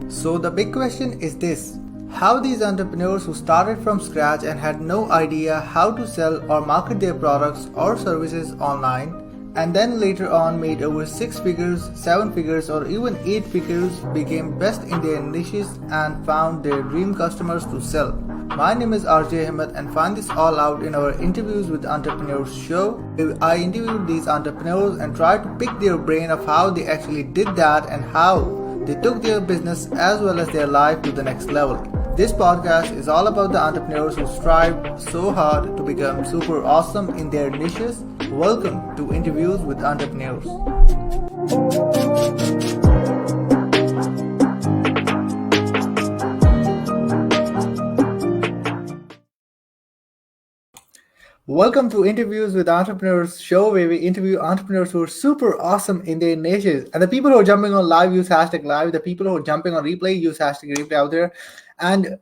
So the big question is this: how these entrepreneurs who started from scratch and had no idea how to sell or market their products or services online, and then later on made over 6 figures, 7 figures, or even 8 figures, became best in their niches and found their dream customers to sell. My name is RJ Ahmed, and find this all out in our Interviews with Entrepreneurs show. I interviewed these entrepreneurs and tried to pick their brain of how they actually did that and how they took their business as well as their life to the next level. This podcast is all about the entrepreneurs who strive so hard to become super awesome in their niches. Welcome to Interviews with Entrepreneurs. Welcome to Interviews with Entrepreneurs show, where we interview entrepreneurs who are super awesome in their niches. And the people who are jumping on live use hashtag live. The people who are jumping on replay use hashtag replay out there. And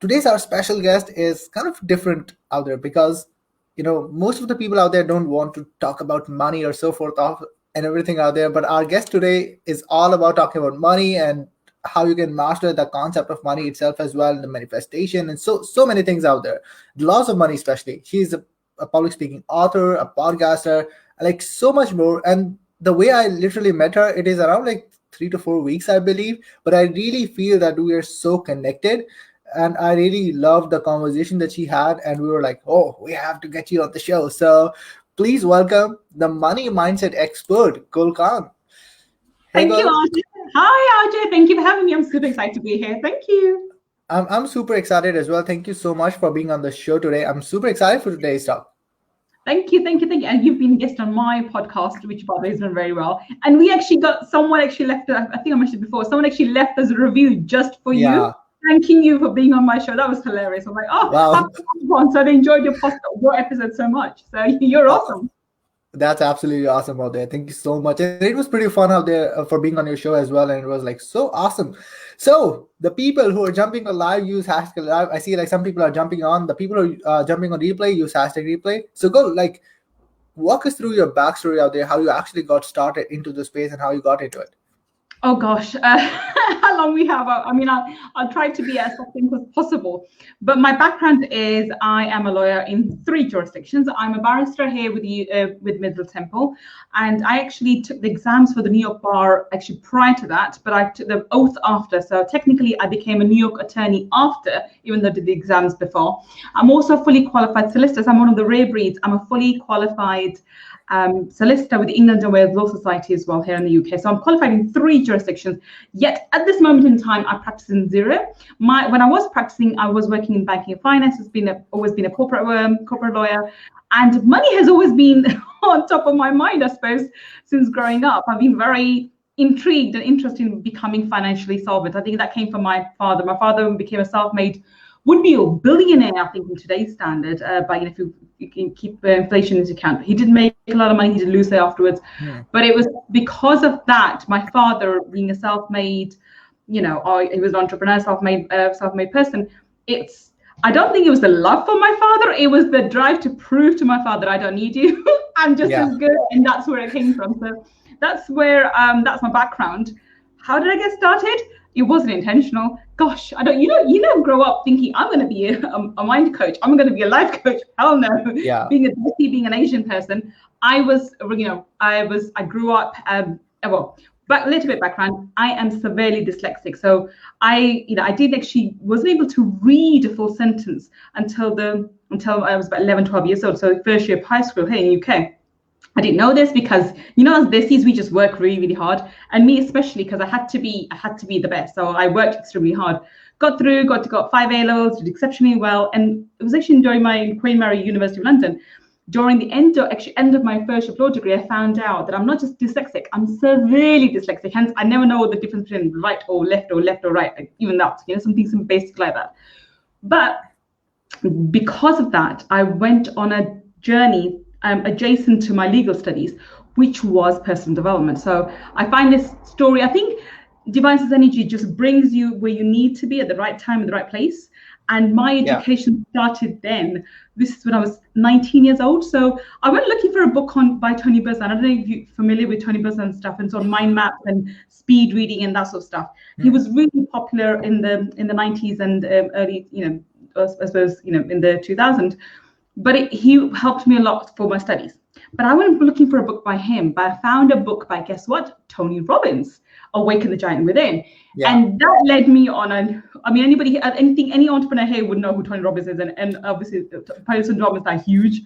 today's our special guest is kind of different out there because, most of the people out there don't want to talk about money or so forth and everything out there. But our guest today is all about talking about money and how you can master the concept of money itself as well, the manifestation, and so many things out there. The laws of money, especially. She's a public speaking author, a podcaster, like so much more. And the way I literally met her, it is around like 3 to 4 weeks, I believe. But I really feel that we are so connected. And I really loved the conversation that she had. And we were like, oh, we have to get you on the show. So please welcome the money mindset expert, Gull Khan. Thank you, RJ. Hi, RJ. Thank you for having me. I'm super excited to be here. Thank you. I'm super excited as well. Thank you so much for being on the show today. I'm super excited for today's talk. Thank you. And you've been a guest on my podcast, which by the way has done very well. And we actually got someone actually left, I think I mentioned before, someone actually left us a review just for you, thanking you for being on my show. That was hilarious. I'm like, oh, wow. So they enjoyed your episode so much. So you're awesome. That's absolutely awesome out there. Thank you so much. And it was pretty fun out there for being on your show as well. And it was like so awesome. So the people who are jumping on live use hashtag live. I see like some people are jumping on. The people who are jumping on replay use hashtag replay. So go walk us through your backstory out there, how you actually got started into the space and how you got into it. Oh gosh, how long we have? I'll try to be as succinct as possible. But my background is I am a lawyer in 3 jurisdictions. I'm a barrister here with Middle Temple, and I actually took the exams for the New York bar actually prior to that, but I took the oath after. So technically, I became a New York attorney after, even though I did the exams before. I'm also a fully qualified solicitor. So I'm one of the rare breeds. I'm a fully qualified solicitor with the England and Wales Law Society as well here in the UK. So I'm qualified in 3 jurisdictions. Yet at this moment in time, I practice in 0. When I was practicing, I was working in banking and finance. It's always been a corporate lawyer, and money has always been on top of my mind, I suppose, since growing up. I've been very intrigued and interested in becoming financially solvent. I think that came from my father. My father became a self-made, would be a billionaire, I think, in today's standard, if you can keep inflation into account. He did make a lot of money, he did lose it afterwards. Yeah. But it was because of that, my father being a self-made, he was an entrepreneur, self-made person. I don't think it was the love for my father, it was the drive to prove to my father, I don't need you, I'm just as good, and that's where it came from. So that's where, that's my background. How did I get started? It wasn't intentional. Gosh, I don't, grow up thinking I'm going to be a mind coach. I'm going to be a life coach. Hell no. Yeah. Being an Asian person, I grew up, but a little bit background, I am severely dyslexic. So I wasn't able to read a full sentence until I was about 11, 12 years old. So first year of high school here in the UK. I didn't know this because, as Desis, we just work really, really hard. And me especially, because I had to be the best. So I worked extremely hard. Got 5 A-levels, did exceptionally well. And it was actually during my Queen Mary University of London. During the end of my first year law degree, I found out that I'm not just dyslexic, I'm severely dyslexic. Hence, I never know the difference between right or left or right, like even that, something basic like that. But because of that, I went on a journey adjacent to my legal studies, which was personal development. So I find this story, I think Divine Sense Energy just brings you where you need to be at the right time, in the right place. And my education started then. This is when I was 19 years old. So I went looking for a book by Tony Buzan. I don't know if you're familiar with Tony Buzan stuff and sort of mind maps and speed reading and that sort of stuff. He was really popular in the 90s and early, I suppose, in the 2000s. But he helped me a lot for my studies. But I went looking for a book by him, but I found a book by, guess what? Tony Robbins, Awaken the Giant Within. Yeah. And that led me on any entrepreneur here would know who Tony Robbins is, and obviously Tony Robbins are huge.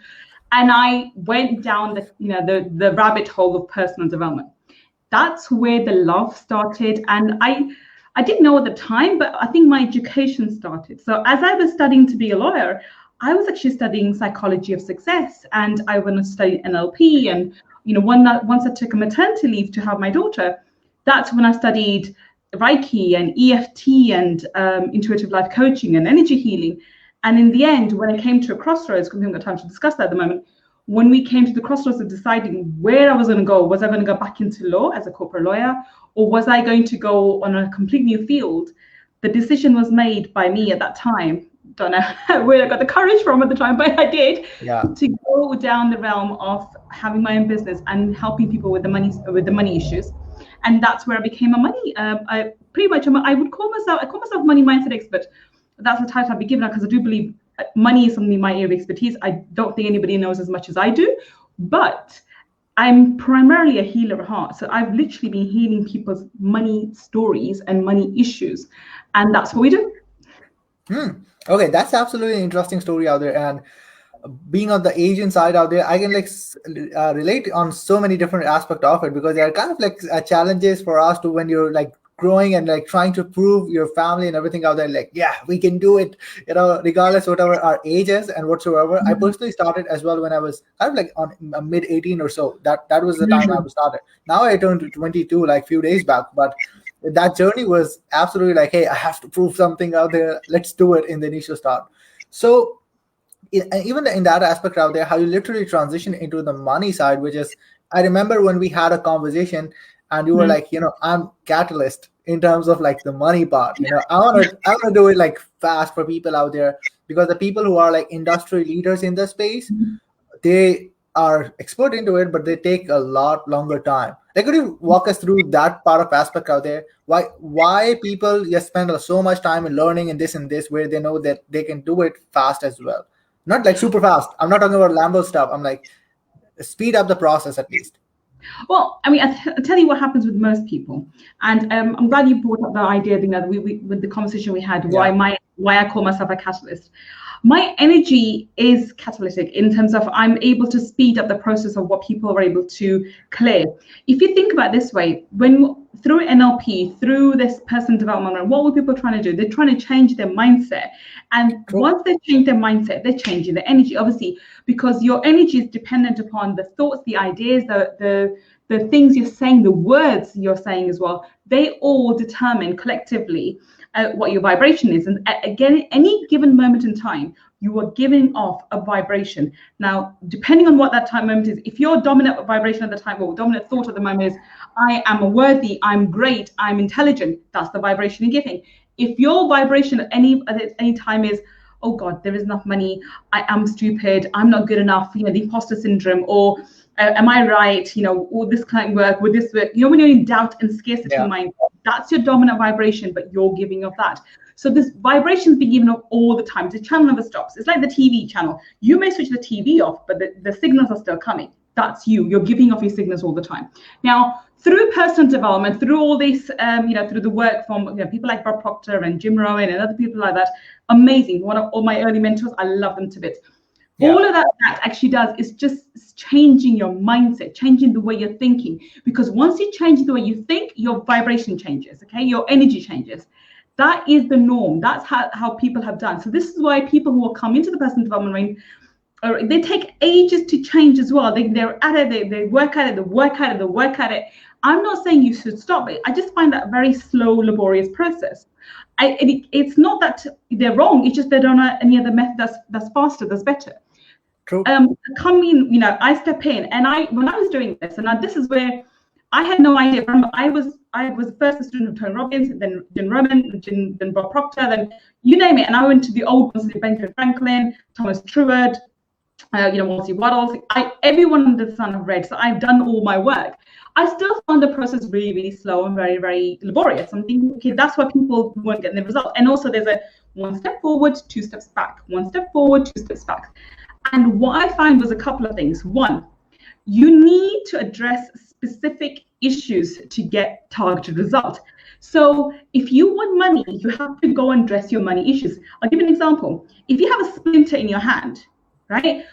And I went down the rabbit hole of personal development. That's where the love started. And I didn't know at the time, but I think my education started. So as I was studying to be a lawyer, I was actually studying psychology of success, and I went to study NLP. And once I took a maternity leave to have my daughter, that's when I studied Reiki and EFT and intuitive life coaching and energy healing. And in the end, when I came to a crossroads, because we haven't got time to discuss that at the moment, when we came to the crossroads of deciding where I was going to go, was I going to go back into law as a corporate lawyer, or was I going to go on a complete new field? The decision was made by me at that time. Don't know where I got the courage from at the time, but I did, to go down the realm of having my own business and helping people with the money issues. And that's where I became a money. I would call myself money mindset expert. That's the title I'd be given, because I do believe money is something in my area of expertise. I don't think anybody knows as much as I do, but I'm primarily a healer of heart. So I've literally been healing people's money stories and money issues, and that's what we do. Okay, that's absolutely an interesting story out there. And being on the Asian side out there, I can relate on so many different aspects of it, because there are kind of challenges for us to, when you're growing and trying to prove your family and everything out there, we can do it, regardless whatever our age is and whatsoever. I personally started as well when I was kind of on mid 18 or so. That was the time I was started. Now I turned 22 few days back, but that journey was absolutely hey, I have to prove something out there. Let's do it in the initial start. So even in that aspect out there, how you literally transition into the money side, which is, I remember when we had a conversation and you were I'm catalyst in terms of the money part. I want to do it fast for people out there, because the people who are industry leaders in the space, they are expert into it, but they take a lot longer time. Could you walk us through that part of aspect out there? Why people just spend so much time in learning and this, where they know that they can do it fast as well? Not super fast. I'm not talking about Lambo stuff. I'm speed up the process at least. Well, I mean, I'll tell you what happens with most people, and I'm glad you brought up the idea that with the conversation we had. Why I call myself a catalyst. My energy is catalytic in terms of I'm able to speed up the process of what people are able to clear. If you think about it this way, through NLP, through this personal development, what were people trying to do? They're trying to change their mindset. And once they change their mindset, they're changing their energy, obviously, because your energy is dependent upon the thoughts, the ideas, the things you're saying, the words you're saying as well. They all determine collectively what your vibration is. And again, any given moment in time, you are giving off a vibration. Now, depending on what that time moment is, if your dominant vibration at the time, or dominant thought at the moment is, I am worthy, I'm great, I'm intelligent, that's the vibration you're giving. If your vibration at any time is, oh God, there is enough money, I am stupid, I'm not good enough, the imposter syndrome, or am I right, will this client work, will this work? When you're in doubt and scarcity mind, that's your dominant vibration, but you're giving off that. So this vibration is being given off all the time. The channel never stops. It's like the TV channel. You may switch the TV off, but the signals are still coming. That's you. You're giving off your signals all the time. Now, through personal development, through all this, through the work from people like Bob Proctor and Jim Rohn and other people like that, amazing. One of all my early mentors, I love them to bits. Yeah. All of that actually does is just changing your mindset, changing the way you're thinking. Because once you change the way you think, your vibration changes, okay? Your energy changes. That is the norm. That's how people have done. So this is why people who will come into the personal development range, they take ages to change as well. They're at it, they work at it, they work at it, they work at it. I'm not saying you should stop it. I just find that a very slow, laborious process. It's not that they're wrong. It's just they don't know any other method that's faster, that's better. True. I step in, and when I was doing this, and this is where I had no idea. I was first a student of Tony Robbins, then Jim Roman, then Bob Proctor, then you name it. And I went to the old ones, Benjamin Franklin, Thomas Truard, Walter Waddles. Everyone under the sun I've read, so I've done all my work. I still found the process really, really slow and very, very laborious. I'm thinking, okay, that's why people weren't getting the result. And also there's a 1 step forward, 2 steps back, 1 step forward, 2 steps back. And what I find was a couple of things. One, you need to address specific issues to get targeted results. So if you want money, you have to go and address your money issues. I'll give you an example. If you have a splinter in your hand, right?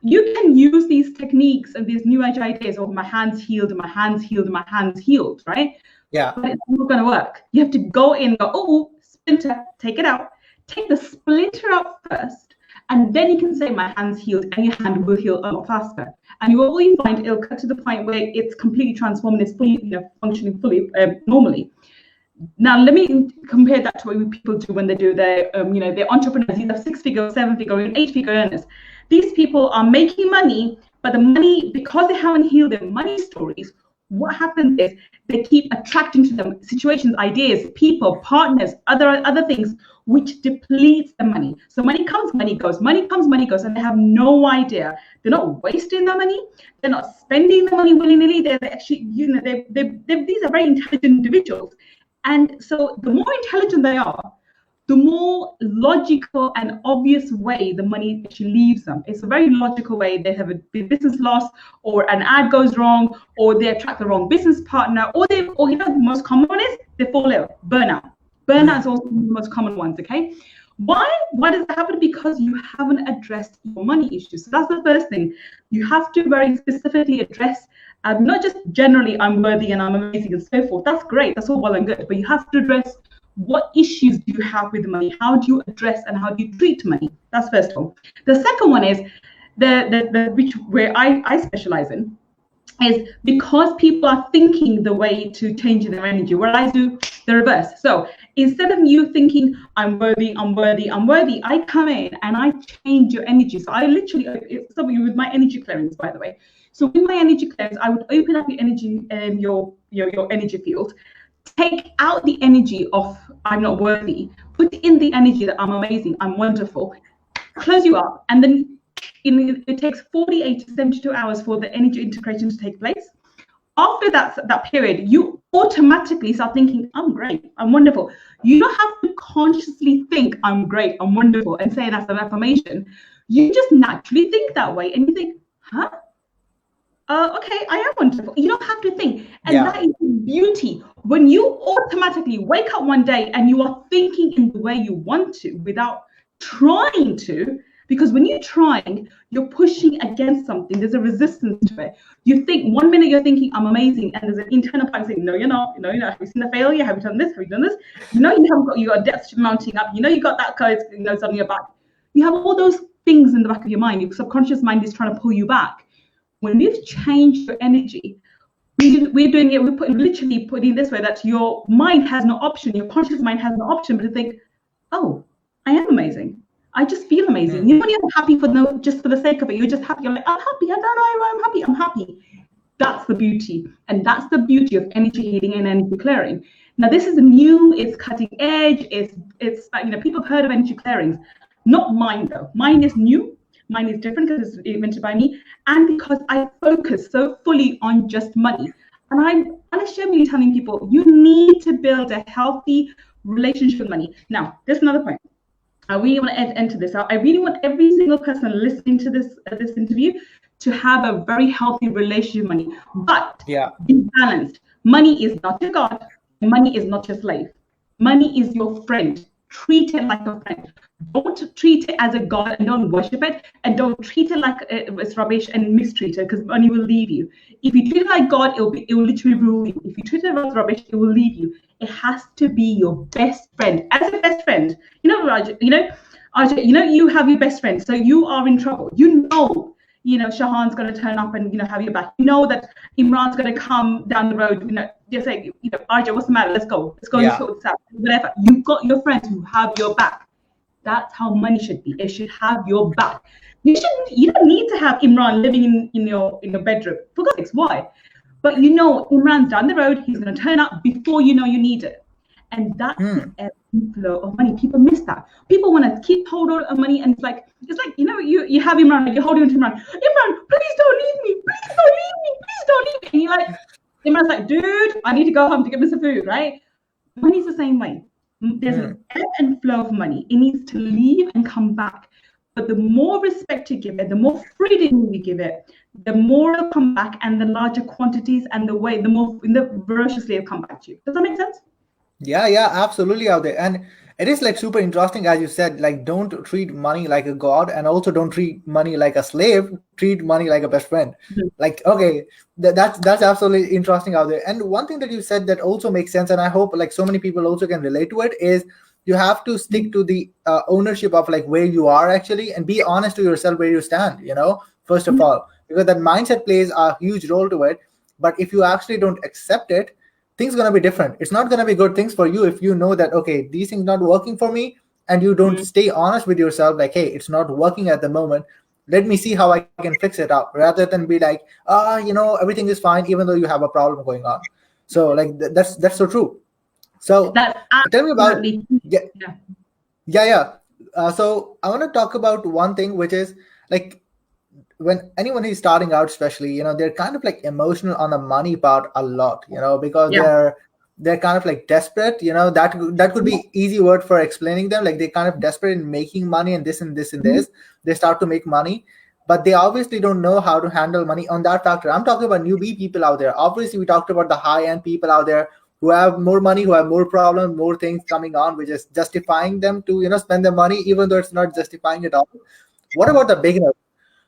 You can use these techniques and these new age ideas of my hand's healed, my hand's healed, my hand's healed, right? Yeah. But it's not going to work. You have to go in and go, oh, splinter, take it out. Take the splinter out first, and then you can say my hand's healed, and your hand will heal a lot faster. And you will always find it'll cut to the point where it's completely transformed and it's fully, functioning fully normally. Now, let me compare that to what people do when they do their, they're entrepreneurs. These are 6-figure, 7-figure, and 8-figure earners. These people are making money, but the money, because they haven't healed their money stories, what happens is they keep attracting to them situations, ideas, people, partners, other things, which depletes the money. So money comes, money goes, money comes, money goes, and they have no idea. They're not wasting their money. They're not spending the money willy-nilly. They're actually, these are very intelligent individuals. And so the more intelligent they are, the more logical and obvious way the money actually leaves them. It's a very logical way. They have a business loss, or an ad goes wrong, or they attract the wrong business partner, or the most common one is they fall ill, burnout. Burnout is also the most common ones, okay? Why does that happen? Because you haven't addressed your money issues. So that's the first thing. You have to very specifically address, not just generally, I'm worthy and I'm amazing and so forth. That's great. That's all well and good. But you have to address what issues do you have with money? How do you address and how do you treat money? That's first of all. The second one is where I specialize in, is because people are thinking the way to change their energy, where I do the reverse. So instead of you thinking, I'm worthy, I'm worthy, I'm worthy, I come in and I change your energy. So I literally, it's something with my energy clearings, by the way. So with my energy clearings, I would open up your energy, your energy field, take out the energy of I'm not worthy, put in the energy that I'm amazing, I'm wonderful, close you up, and then it takes 48 to 72 hours for the energy integration to take place. After that period, you automatically start thinking, I'm great, I'm wonderful. You don't have to consciously think I'm great, I'm wonderful, and say that's an affirmation. You just naturally think that way, and you think, huh? Okay, I am wonderful. You don't have to think. And that is the beauty. When you automatically wake up one day and you are thinking in the way you want to without trying to, because when you're trying, you're pushing against something. There's a resistance to it. You think 1 minute you're thinking I'm amazing, and there's an internal part saying, no, you're not. No, you're not. Have you seen the failure? Have you done this? Have you done this? You haven't you got debts mounting up. You got that code on your back. You have all those things in the back of your mind. Your subconscious mind is trying to pull you back. When you've changed your energy, we're doing it, literally putting it this way, that your mind has no option, your conscious mind has no option but to think, oh, I am amazing. I just feel amazing. You're not even happy just for the sake of it. You're just happy. You're like, I'm happy. I don't know why I'm happy. I'm happy. That's the beauty. And that's the beauty of energy healing and energy clearing. Now, this is new, it's cutting edge, it's people have heard of energy clearings. Not mine though. Mine is new. Mine is different because it's invented by me, and because I focus so fully on just money. And I'm unashamedly telling people, you need to build a healthy relationship with money. Now, there's another point. I really want to enter this out. I really want every single person listening to this interview to have a very healthy relationship with money. But be balanced. Money is not your God. Money is not your slave. Money is your friend. Treat it like a friend. Don't treat it as a god and don't worship it, and don't treat it like it's rubbish and mistreat it, because money will leave you. If you treat it like God, it will literally rule you. If you treat it as rubbish, it will leave you. It has to be your best friend. As a best friend, Raja, Arjay, you have your best friend, so you are in trouble. Shahan's going to turn up and have your back. You know that Imran's going to come down the road. Just say, Arjay, what's the matter? Let's go and sort this out. Whatever. You've got your friends who have your back. That's how money should be. It should have your back. You don't need to have Imran living in your bedroom. For God's sakes, why? But you know, Imran's down the road, he's going to turn up before you know you need it. And that's the ebb and flow of money. People miss that. People want to keep hold of money, and it's like, you know, you have Imran, like you're holding on to Imran. Imran, please don't leave me. Please don't leave me. Please don't leave me. And you're like, Imran's like, dude, I need to go home to get me some food, right? Money's the same way. There's an ebb and flow of money. It needs to leave and come back. But the more respect you give it, the more freedom you give it, the more it'll come back, and the larger quantities and the more voraciously it'll come back to you. Does that make sense? Yeah, absolutely out there. And it is like super interesting, as you said, like don't treat money like a god, and also don't treat money like a slave, treat money like a best friend. Like, okay, that's absolutely interesting out there. And one thing that you said that also makes sense, and I hope like so many people also can relate to it, is you have to stick to the ownership of like where you are actually, and be honest to yourself where you stand, you know, first of all, because that mindset plays a huge role to it. But if you actually don't accept it, things are going to be different. It's not going to be good things for you if you know that, okay, these things not working for me, and you don't stay honest with yourself, like, hey, it's not working at the moment, let me see how I can fix it up, rather than be like, you know, everything is fine even though you have a problem going on. So like that's so true. So tell me about so I want to talk about one thing, which is like, when anyone is starting out, especially, you know, they're kind of like emotional on the money part a lot, you know, because they're kind of like desperate, you know, that could be easy word for explaining them. Like they're kind of desperate in making money, and this and this and this. They start to make money, but they obviously don't know how to handle money on that factor. I'm talking about newbie people out there. Obviously, we talked about the high-end people out there who have more money, who have more problems, more things coming on, which is justifying them to, you know, spend their money, even though it's not justifying it all. What about the beginners?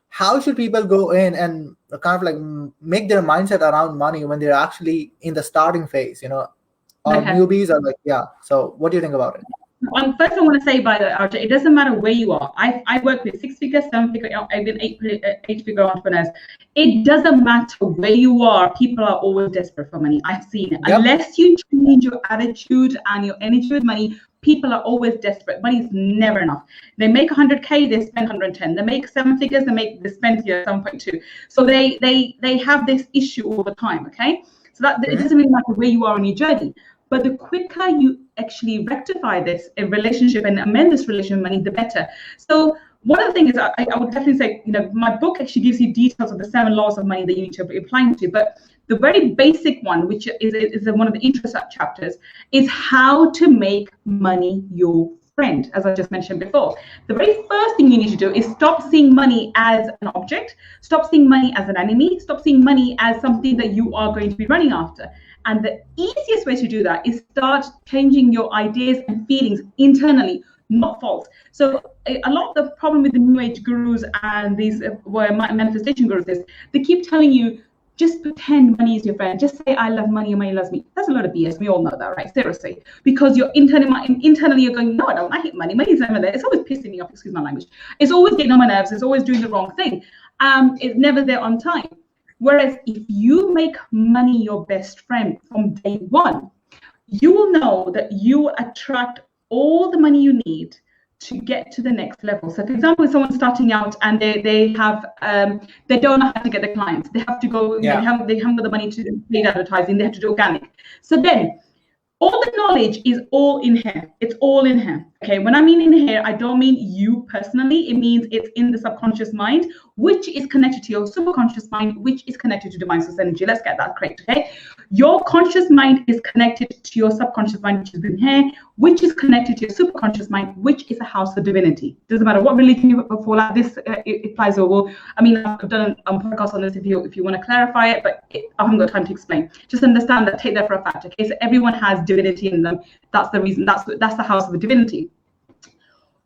How should people go in and kind of like make their mindset around money when they're actually in the starting phase, you know, or newbies, or like, so what do you think about it? First, I want to say, by the way, it doesn't matter where you are. I work with 6-figure, 7-figure, even 8-figure entrepreneurs. It doesn't matter where you are. People are always desperate for money. I've seen it. Unless you change your attitude and your energy with money, people are always desperate. Money is never enough. They make 100K, they spend 110. They make 7 figures, they spend 7.2. So they have this issue all the time. Okay, so that it doesn't really matter where you are on your journey. But the quicker you actually rectify this relationship and amend this relationship with money, the better. So one of the things is, I would definitely say, you know, my book actually gives you details of the 7 laws of money that you need to be applying to. But the very basic one, which is one of the intro chapters, is how to make money your friend, as I just mentioned before. The very first thing you need to do is stop seeing money as an object, stop seeing money as an enemy, stop seeing money as something that you are going to be running after. And the easiest way to do that is start changing your ideas and feelings internally, not false. So a lot of the problem with the new age gurus and these manifestation gurus is they keep telling you, just pretend money is your friend. Just say, I love money and money loves me. That's a lot of BS. We all know that, right? Seriously. Because you're internally you're going, no, I don't. I hate money. Money's never there. It's always pissing me off, excuse my language. It's always getting on my nerves. It's always doing the wrong thing. It's never there on time. Whereas if you make money your best friend from day one, you will know that you attract all the money you need to get to the next level. So for example, if someone's starting out and they don't know how to get the clients, they have to go, they haven't got the money to do paid advertising, they have to do organic. So then all the knowledge is all in here. It's all in here. Okay, when I mean in here, I don't mean you personally. It means it's in the subconscious mind, which is connected to your subconscious mind, which is connected to divine source energy. Let's get that correct, okay? Your conscious mind is connected to your subconscious mind, which is in here, which is connected to your superconscious mind, which is a house of divinity. Doesn't matter what religion you fall out. This it applies over. I mean, I've done a podcast on this if you want to clarify it, but I haven't got time to explain. Just understand that. Take that for a fact. Okay, so everyone has divinity in them. That's the reason. That's the house of divinity.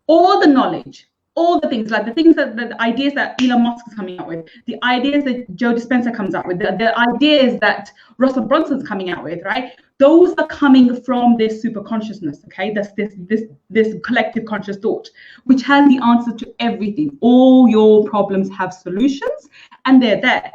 All the knowledge, all the things, like the things that the ideas that Elon Musk is coming out with, the ideas that Joe Dispenza comes out with, the ideas that Russell Brunson's coming out with, right? Those are coming from this super consciousness, okay? That's this collective conscious thought, which has the answer to everything. All your problems have solutions, and they're there.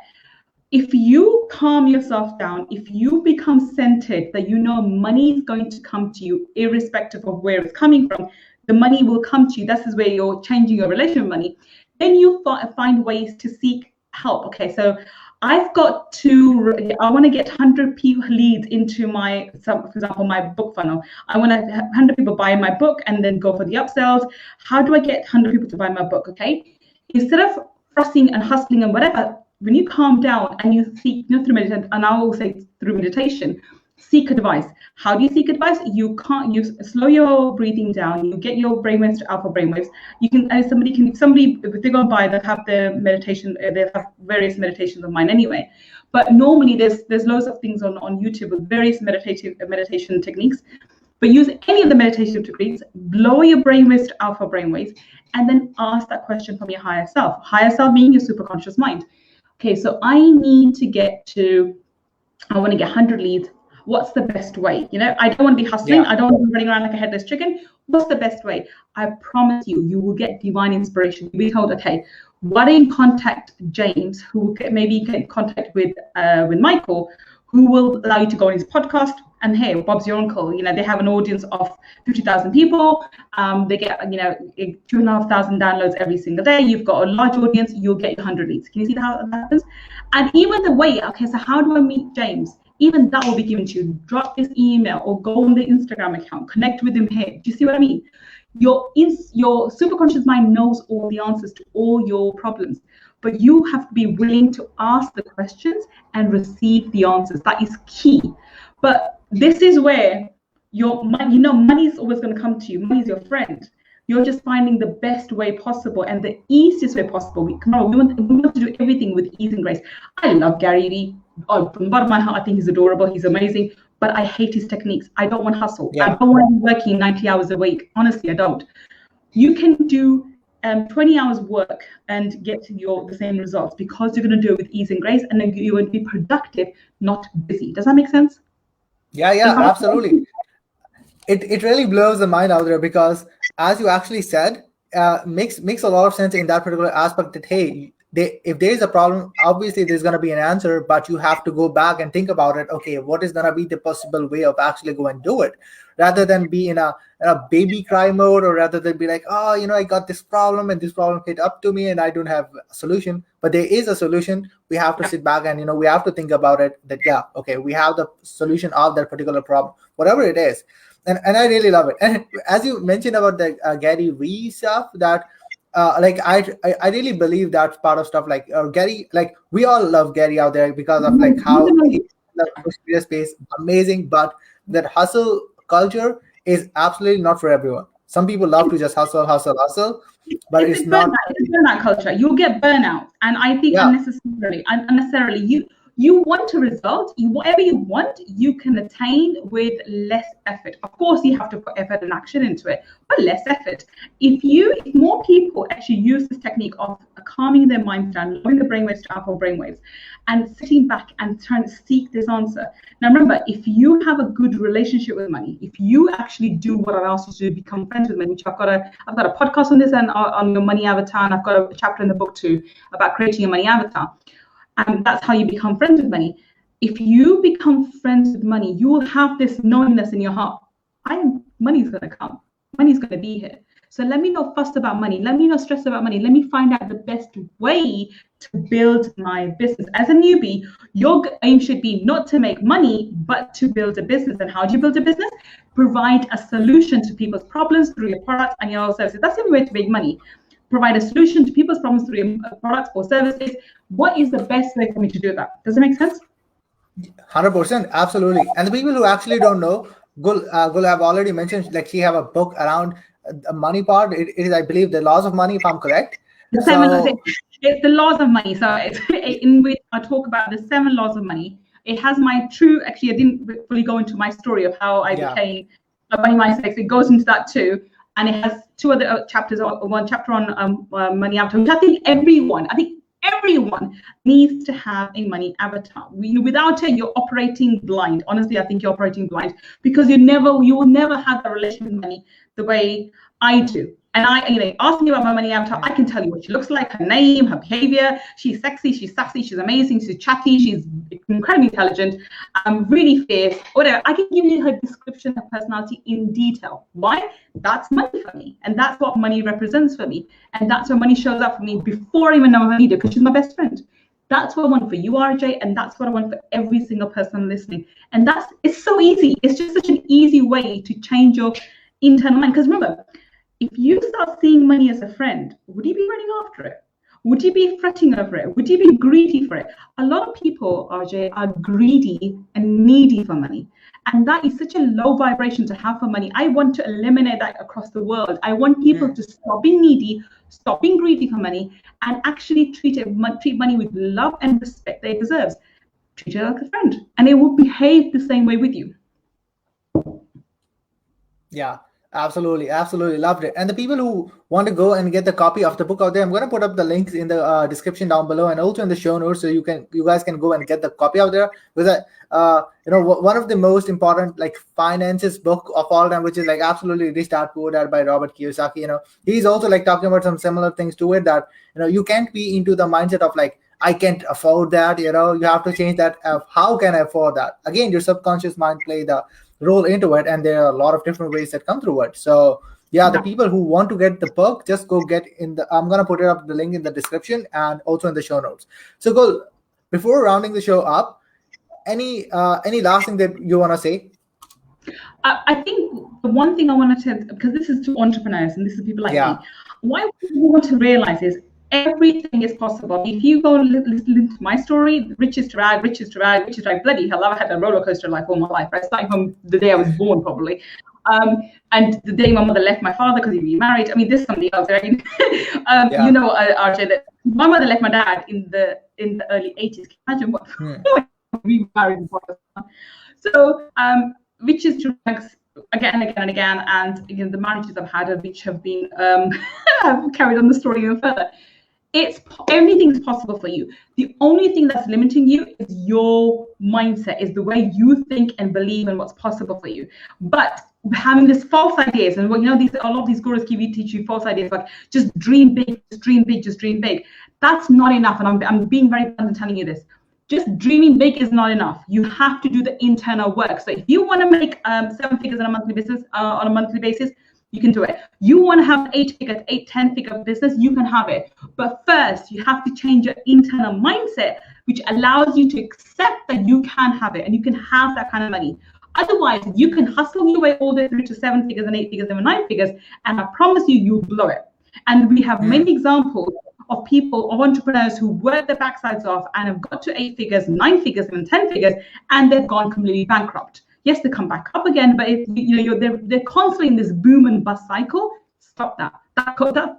If you calm yourself down, if you become centered, that you know money is going to come to you irrespective of where it's coming from, the money will come to you. This is where you're changing your relation with money. Then you find ways to seek help. Okay, so I want to get 100 people leads into for example, my book funnel. I want to have 100 people buy my book and then go for the upsells. How do I get 100 people to buy my book? Okay. Instead of fussing and hustling and whatever, when you calm down and you seek, through meditation, and I will say through meditation, seek advice. How do you seek advice? You slow your breathing down. You get your brainwaves to alpha brainwaves. You can, if they go by, they'll have the meditation. They have various meditations of mine anyway. But normally there's loads of things on YouTube with various meditation techniques. But use any of the meditation techniques, lower your brainwaves to alpha brainwaves, and then ask that question from your higher self. Higher self meaning your superconscious mind. Okay, so I want to get 100 leads. What's the best way? I don't want to be hustling. I don't want to be running around like a headless chicken. What's the best way? I promise you will get divine inspiration. You'll be told, okay, why don't you contact James, who maybe get in contact with Michael, who will allow you to go on his podcast. And hey, Bob's your uncle. They have an audience of 50,000 people. They get 2,500 downloads every single day. You've got a large audience. You'll get 100 leads. Can you see how that happens? And even the way, okay, so how do I meet James? Even that will be given to you. Drop this email or go on the Instagram account. Connect with him here. Do you see what I mean? Your superconscious mind knows all the answers to all your problems, but you have to be willing to ask the questions and receive the answers. That is key. But this is where money is always going to come to you. Money is your friend. You're just finding the best way possible and the easiest way possible. We want to do everything with ease and grace. I love Gary Vee. From the bottom of my heart, I think he's adorable. He's amazing. But I hate his techniques. I don't want hustle. I don't want to be working 90 hours a week. Honestly, I don't. You can do 20 hours work and get the same results because you're going to do it with ease and grace, and then you're going to be productive, not busy. Does that make sense? Yeah, absolutely. It really blows the mind out there because, as you actually said, makes a lot of sense in that particular aspect that, hey, if there is a problem, obviously there's going to be an answer, but you have to go back and think about it. Okay, what is going to be the possible way of actually go and do it, rather than be in a baby cry mode, or rather than be like, oh, I got this problem and this problem hit up to me and I don't have a solution. But there is a solution. We have to sit back and we have to think about it. That okay, we have the solution of that particular problem, whatever it is. And I really love it. And as you mentioned about the Gary Vee stuff, that I really believe that's part of stuff like Gary. Like, we all love Gary out there because of like how the space amazing, but that hustle culture is absolutely not for everyone. Some people love to just hustle, but it's not. It's burnout culture. You'll get burnout, and I think unnecessarily. You want a result. Whatever you want, you can attain with less effort. Of course, you have to put effort and action into it, but less effort. If more people actually use this technique of calming their minds down, lowering the brainwaves to alpha brainwaves, and sitting back and trying to seek this answer. Now, remember, if you have a good relationship with money, if you actually do what I've asked you to do, become friends with money, which I've got a podcast on this and on your money avatar, and I've got a chapter in the book too about creating a money avatar. And that's how you become friends with money. If you become friends with money, you will have this knowingness in your heart. Money's going to come. Money's going to be here. So let me not fuss about money. Let me not stress about money. Let me find out the best way to build my business. As a newbie, your aim should be not to make money, but to build a business. And how do you build a business? Provide a solution to people's problems through your products and your services. That's the only way to make money. Provide a solution to people's problems through your products or services. What is the best way for me to do that? Does it make sense? 100%, absolutely. And the people who actually don't know, Gull have already mentioned, like, she have a book around the money part. It is, I believe, The Laws of Money, if I'm correct. It's the laws of money. So in which I talk about the 7 laws of money. It has my true. Actually, I didn't fully go into my story of how I became a money mindset. It goes into that too. And it has 2 other chapters, or 1 chapter on money avatar, which I think everyone needs to have a money avatar. Without it, you're operating blind. Honestly, I think you're operating blind because you will never have a relationship with money the way I do. And asking about my money avatar, I can tell you what she looks like, her name, her behavior. She's sexy, she's sassy, she's amazing, she's chatty, she's incredibly intelligent, really fierce, whatever. I can give you her description of personality in detail. Why? That's money for me. And that's what money represents for me. And that's when money shows up for me before I even know I need it, because she's my best friend. That's what I want for you, RJ, and that's what I want for every single person listening. And it's so easy. It's just such an easy way to change your internal mind. Because remember, if you start seeing money as a friend, would you be running after it? Would you be fretting over it? Would you be greedy for it? A lot of people, RJ, are greedy and needy for money. And that is such a low vibration to have for money. I want to eliminate that across the world. I want people to stop being needy, stop being greedy for money, and actually treat money with love and respect that it deserves. Treat it like a friend, and it will behave the same way with you. Yeah. Absolutely, absolutely loved it. And the people who want to go and get the copy of the book out there, I'm going to put up the links in the description down below and also in the show notes, so you guys can go and get the copy out there. Because one of the most important like finances book of all time, which is like absolutely Rich Dad Poor Dad by Robert Kiyosaki. He's also like talking about some similar things to it, that you can't be into the mindset of like, I can't afford that. You have to change that. How can I afford that? Again, your subconscious mind play the role into it, and there are a lot of different ways that come through it. So yeah, the people who want to get the book, just go get I'm gonna put it up the link in the description and also in the show notes. So Gull, before rounding the show up, any last thing that you want to say? I think the one thing I wanted to, because this is to entrepreneurs and this is people like me, what we want to realize is everything is possible. If you go listen to my story, riches to rag, bloody hell, I've had a roller coaster life all my life, right? Starting from the day I was born, probably. And the day my mother left my father because he remarried. I mean, there's something else, right? RJ, that my mother left my dad in the early 80s. Can you imagine what remarried? So, riches to rags again and again and again. And again, the marriages I've had, which have been have carried on the story even further. Everything's possible for you. The only thing that's limiting you is your mindset, is the way you think and believe in what's possible for you. But having these false ideas, and a lot of these gurus teach you false ideas like just dream big, just dream big, just dream big. That's not enough. And I'm being very blunt and telling you this. Just dreaming big is not enough. You have to do the internal work. So if you want to make 7 figures on a monthly basis, you can do it. You want to have 8 figures, 10 figure business, you can have it. But first, you have to change your internal mindset, which allows you to accept that you can have it and you can have that kind of money. Otherwise, you can hustle your way all the way through to 7 figures and 8 figures and 9 figures, and I promise you'll blow it. And we have many examples of entrepreneurs who work their backsides off and have got to 8 figures, 9 figures, and 10 figures, and they've gone completely bankrupt. Yes, they come back up again, but they're constantly in this boom and bust cycle. Stop that.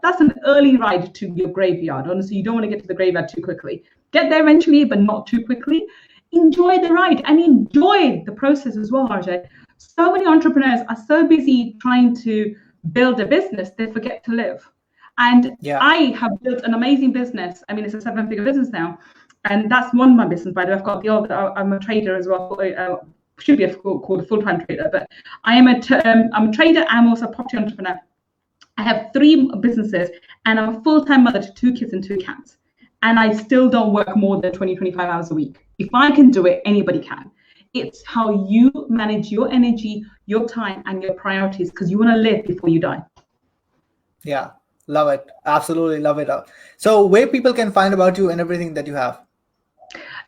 That's an early ride to your graveyard. Honestly, you don't want to get to the graveyard too quickly. Get there eventually, but not too quickly. Enjoy the ride and enjoy the process as well, RJ. So many entrepreneurs are so busy trying to build a business, they forget to live. And I have built an amazing business. I mean, it's a 7-figure business now, and that's one of my business. By the way, I've got the other. I'm a trader as well. Should be called a full-time trader, but I'm a trader. I'm also a property entrepreneur. I have 3 businesses, and I'm a full-time mother to 2 kids and 2 cats. And I still don't work more than 20, 25 hours a week. If I can do it, anybody can. It's how you manage your energy, your time, and your priorities, because you want to live before you die. Yeah, love it. Absolutely love it. So where people can find about you and everything that you have?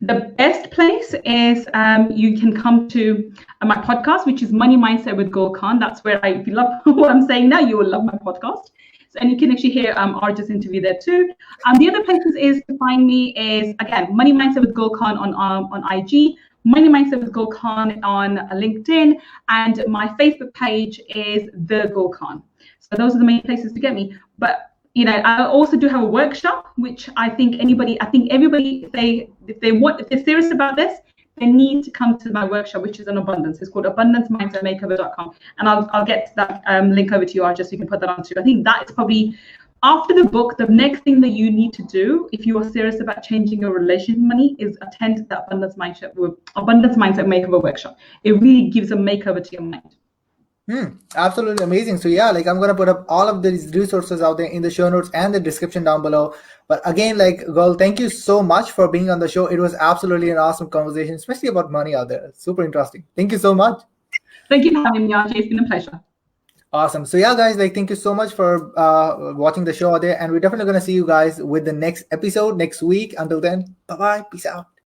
The best place is you can come to my podcast, which is Money Mindset with Gull Khan. That's where if you love what I'm saying now, you will love my podcast. And you can actually hear Arj's interview there too. The other places is to find me is, again, Money Mindset with Gull Khan on IG, Money Mindset with Gull Khan on LinkedIn, and my Facebook page is The Gull Khan. So those are the main places to get me. But I also do have a workshop, which I think everybody, if they're serious about this, they need to come to my workshop, which is on abundance. It's called abundancemindsetmakeover.com. And I'll get that link over to you, just so you can put that on too. I think that is probably, after the book, the next thing that you need to do, if you are serious about changing your relationship with money, is attend the Abundance Mindset Makeover workshop. It really gives a makeover to your mind. Absolutely amazing. So yeah, I'm going to put up all of these resources out there in the show notes and the description down below. But again, Gull, thank you so much for being on the show. It was absolutely an awesome conversation, especially about money out there. Super interesting. Thank you so much. Thank you for having me, RJ. It's been a pleasure. Awesome. So yeah, guys, like thank you so much for watching the show out there, and we're definitely gonna see you guys with the next episode next week. Until then, bye bye, peace out.